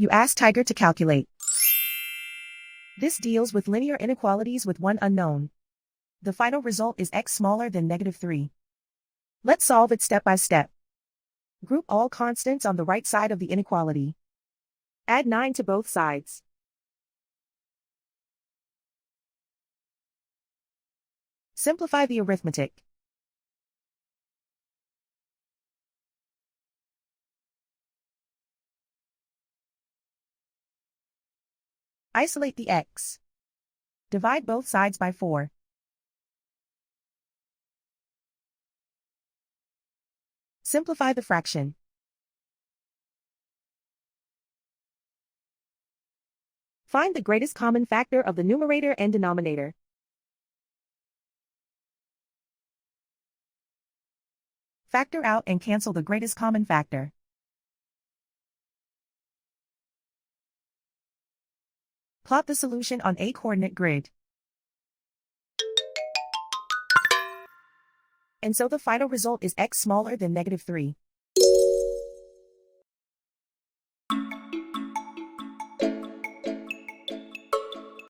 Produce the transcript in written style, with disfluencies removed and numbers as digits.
You ask Tiger to calculate. This deals with linear inequalities with one unknown. The final result is x smaller than -3. Let's solve it step by step. Group all constants on the right side of the inequality. Add 9 to both sides. Simplify the arithmetic. Isolate the x. Divide both sides by 4. Simplify the fraction. Find the greatest common factor of the numerator and denominator. Factor out and cancel the greatest common factor. Plot the solution on a coordinate grid. And so the final result is x smaller than -3.